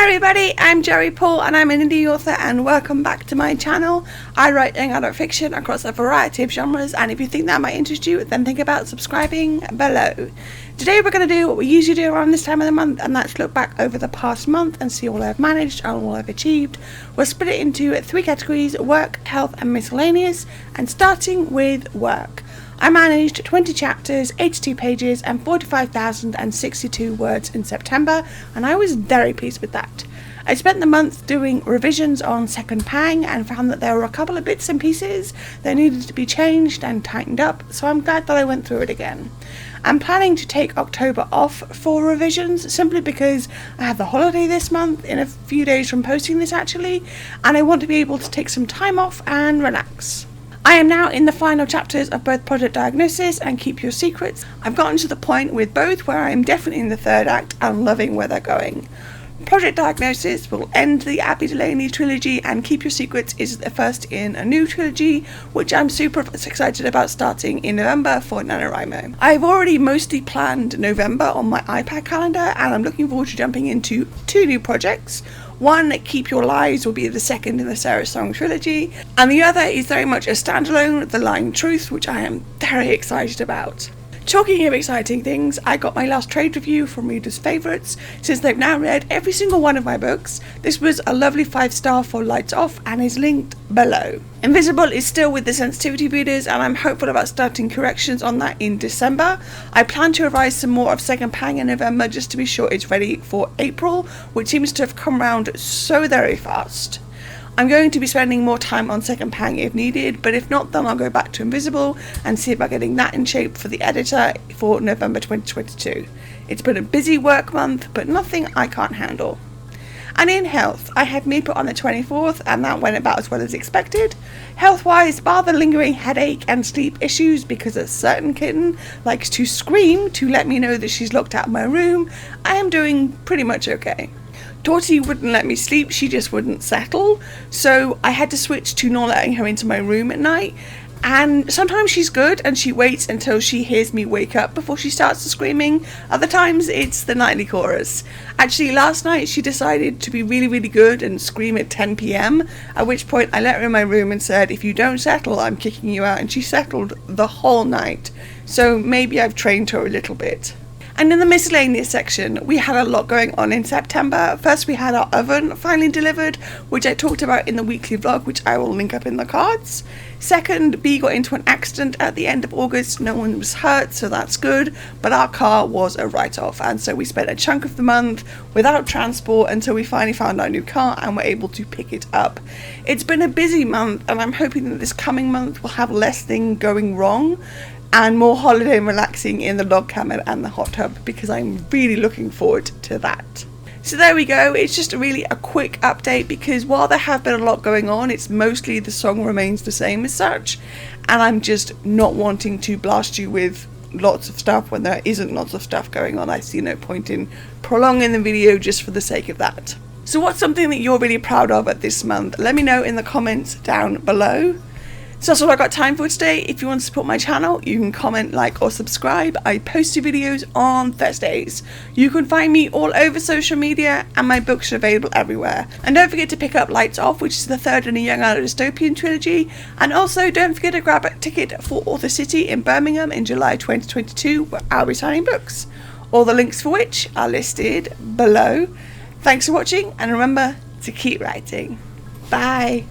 Hi everybody, I'm Jerry Paul and I'm an indie author and welcome back to my channel. I write young adult fiction across a variety of genres, and if you think that might interest you, then think about subscribing below. Today we're going to do what we usually do around this time of the month, and that's look back over the past month and see all I've managed and all I've achieved. We'll split it into three categories: work, health and miscellaneous, and starting with work. I managed 20 chapters, 82 pages and 45,062 words in September, and I was very pleased with that. I spent the month doing revisions on Second Pang and found that there were a couple of bits and pieces that needed to be changed and tightened up, so I'm glad that I went through it again. I'm planning to take October off for revisions simply because I have the holiday this month, in a few days from posting this actually, and I want to be able to take some time off and relax. I am now in the final chapters of both Project Diagnosis and Keep Your Secrets. I've gotten to the point with both where I am definitely in the third act and loving where they're going. Project Diagnosis will end the Abby Delaney trilogy, and Keep Your Secrets is the first in a new trilogy, which I'm super excited about starting in November for NaNoWriMo. I've already mostly planned November on my iPad calendar, and I'm looking forward to jumping into two new projects. One, Keep Your Lies, will be the second in the Sarah Song trilogy, and the other is very much a standalone, The Lying Truth, which I am very excited about. Talking of exciting things, I got my last trade review from Readers' Favourites, since they've now read every single one of my books. This was a lovely 5-star for Lights Off and is linked below. Invisible is still with the sensitivity readers, and I'm hopeful about starting corrections on that in December. I plan to revise some more of Second Pang in November just to be sure it's ready for April, which seems to have come round so very fast. I'm going to be spending more time on Second Pang if needed, but if not, then I'll go back to Invisible and see about getting that in shape for the editor for November 2022. It's been a busy work month, but nothing I can't handle. And in health, I had Meeple on the 24th, and that went about as well as expected. Health-wise, bar the lingering headache and sleep issues because a certain kitten likes to scream to let me know that she's locked out of my room, I am doing pretty much okay. Torty wouldn't let me sleep, she just wouldn't settle, so I had to switch to not letting her into my room at night. And sometimes she's good and she waits until she hears me wake up before she starts screaming. Other times it's the nightly chorus. Actually, last night she decided to be really good and scream at 10 PM, at which point I let her in my room and said, if you don't settle, I'm kicking you out, and she settled the whole night. So maybe I've trained her a little bit. And in the miscellaneous section, we had a lot going on in September. First, we had our oven finally delivered, which I talked about in the weekly vlog, which I will link up in the cards. Second, B got into an accident at the end of August. No one was hurt, so that's good, but our car was a write-off, and so we spent a chunk of the month without transport until we finally found our new car and were able to pick it up. It's been a busy month, and I'm hoping that this coming month will have less things going wrong and more holiday and relaxing in the log cabin and the hot tub, because I'm really looking forward to that. So there we go. It's just really a quick update, because while there have been a lot going on, it's mostly the song remains the same as such, and I'm just not wanting to blast you with lots of stuff when there isn't lots of stuff going on. I see no point in prolonging the video just for the sake of that. So what's something that you're really proud of at this month? Let me know in the comments down below. So that's all I've got time for today. If you want to support my channel, you can comment, like or subscribe. I post new videos on Thursdays. You can find me all over social media, and my books are available everywhere. And don't forget to pick up Lights Off, which is the third in a young adult dystopian trilogy. And also don't forget to grab a ticket for Author City in Birmingham in July 2022, where I'll be signing books. All the links for which are listed below. Thanks for watching, and remember to keep writing. Bye.